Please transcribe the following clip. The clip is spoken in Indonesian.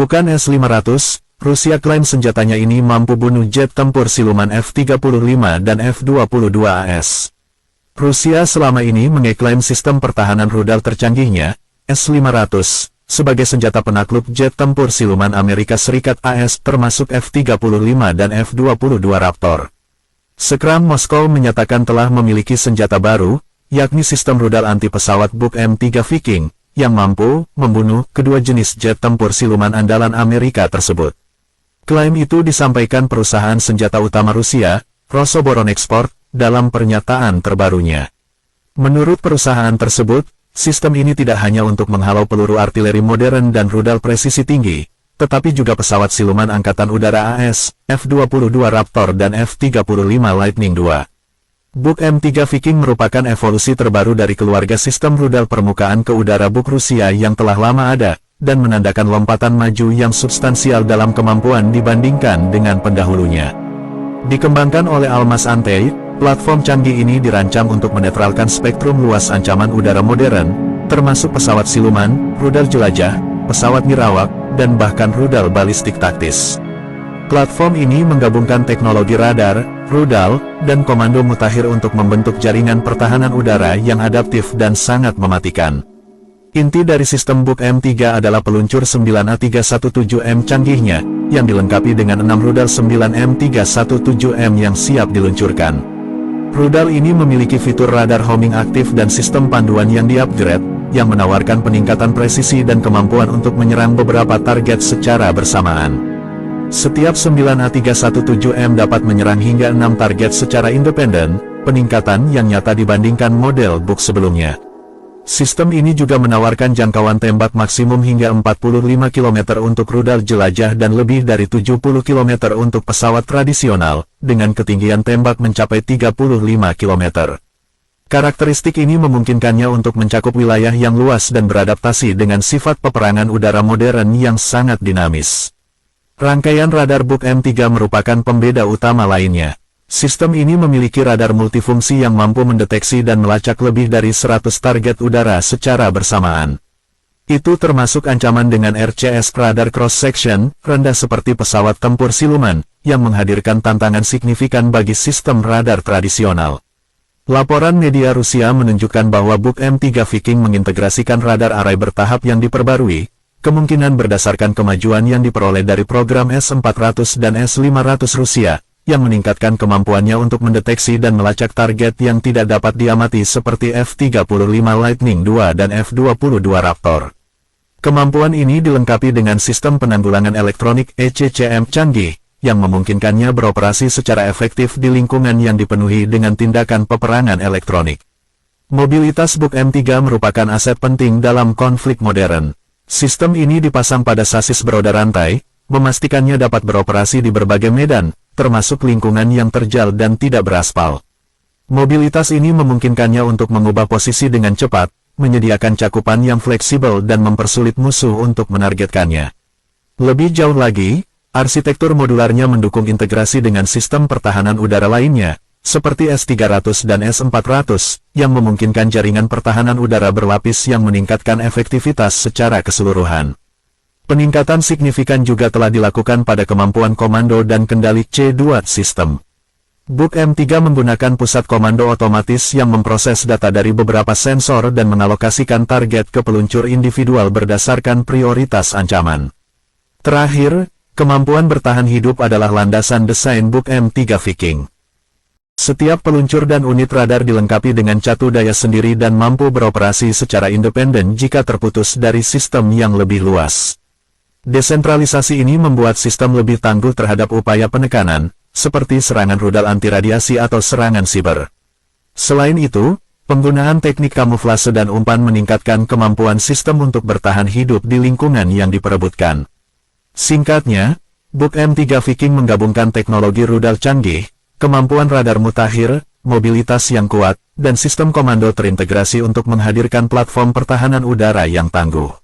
Bukan S-500, Rusia klaim senjatanya ini mampu bunuh jet tempur siluman F-35 dan F-22AS. Rusia selama ini mengeklaim sistem pertahanan rudal tercanggihnya, S-500, sebagai senjata penakluk jet tempur siluman Amerika Serikat AS termasuk F-35 dan F-22 Raptor. Sekarang Moskow menyatakan telah memiliki senjata baru, yakni sistem rudal anti-pesawat Buk M3 Viking, yang mampu membunuh kedua jenis jet tempur siluman andalan Amerika tersebut. Klaim itu disampaikan perusahaan senjata utama Rusia, Rosoboronexport, dalam pernyataan terbarunya. Menurut perusahaan tersebut, sistem ini tidak hanya untuk menghalau peluru artileri modern dan rudal presisi tinggi, tetapi juga pesawat siluman Angkatan Udara AS, F-22 Raptor dan F-35 Lightning II. Buk M3 Viking merupakan evolusi terbaru dari keluarga sistem rudal permukaan ke udara Buk Rusia yang telah lama ada, dan menandakan lompatan maju yang substansial dalam kemampuan dibandingkan dengan pendahulunya. Dikembangkan oleh Almaz Antey, platform canggih ini dirancang untuk menetralkan spektrum luas ancaman udara modern, termasuk pesawat siluman, rudal jelajah, pesawat nirawak, dan bahkan rudal balistik taktis. Platform ini menggabungkan teknologi radar, rudal, dan komando mutakhir untuk membentuk jaringan pertahanan udara yang adaptif dan sangat mematikan. Inti dari sistem Buk M3 adalah peluncur 9A317M canggihnya, yang dilengkapi dengan 6 rudal 9M317M yang siap diluncurkan. Rudal ini memiliki fitur radar homing aktif dan sistem panduan yang di-upgrade, yang menawarkan peningkatan presisi dan kemampuan untuk menyerang beberapa target secara bersamaan. Setiap 9A317M dapat menyerang hingga 6 target secara independen, peningkatan yang nyata dibandingkan model Buk sebelumnya. Sistem ini juga menawarkan jangkauan tembak maksimum hingga 45 km untuk rudal jelajah dan lebih dari 70 km untuk pesawat tradisional, dengan ketinggian tembak mencapai 35 km. Karakteristik ini memungkinkannya untuk mencakup wilayah yang luas dan beradaptasi dengan sifat peperangan udara modern yang sangat dinamis. Rangkaian radar Buk M3 merupakan pembeda utama lainnya. Sistem ini memiliki radar multifungsi yang mampu mendeteksi dan melacak lebih dari 100 target udara secara bersamaan. Itu termasuk ancaman dengan RCS radar cross-section, rendah seperti pesawat tempur siluman, yang menghadirkan tantangan signifikan bagi sistem radar tradisional. Laporan media Rusia menunjukkan bahwa Buk M3 Viking mengintegrasikan radar array bertahap yang diperbarui, kemungkinan berdasarkan kemajuan yang diperoleh dari program S-400 dan S-500 Rusia, yang meningkatkan kemampuannya untuk mendeteksi dan melacak target yang tidak dapat diamati seperti F-35 Lightning II dan F-22 Raptor. Kemampuan ini dilengkapi dengan sistem penanggulangan elektronik ECCM canggih, yang memungkinkannya beroperasi secara efektif di lingkungan yang dipenuhi dengan tindakan peperangan elektronik. Mobilitas Buk M3 merupakan aset penting dalam konflik modern. Sistem ini dipasang pada sasis beroda rantai, memastikannya dapat beroperasi di berbagai medan, termasuk lingkungan yang terjal dan tidak beraspal. Mobilitas ini memungkinkannya untuk mengubah posisi dengan cepat, menyediakan cakupan yang fleksibel dan mempersulit musuh untuk menargetkannya. Lebih jauh lagi, arsitektur modularnya mendukung integrasi dengan sistem pertahanan udara lainnya, seperti S-300 dan S-400, yang memungkinkan jaringan pertahanan udara berlapis yang meningkatkan efektivitas secara keseluruhan. Peningkatan signifikan juga telah dilakukan pada kemampuan komando dan kendali C2 sistem. Buk M3 menggunakan pusat komando otomatis yang memproses data dari beberapa sensor dan mengalokasikan target ke peluncur individual berdasarkan prioritas ancaman. Terakhir, kemampuan bertahan hidup adalah landasan desain Buk M3 Viking. Setiap peluncur dan unit radar dilengkapi dengan catu daya sendiri dan mampu beroperasi secara independen jika terputus dari sistem yang lebih luas. Desentralisasi ini membuat sistem lebih tangguh terhadap upaya penekanan, seperti serangan rudal anti-radiasi atau serangan siber. Selain itu, penggunaan teknik kamuflase dan umpan meningkatkan kemampuan sistem untuk bertahan hidup di lingkungan yang diperebutkan. Singkatnya, Buk M3 Viking menggabungkan teknologi rudal canggih, kemampuan radar mutakhir, mobilitas yang kuat, dan sistem komando terintegrasi untuk menghadirkan platform pertahanan udara yang tangguh.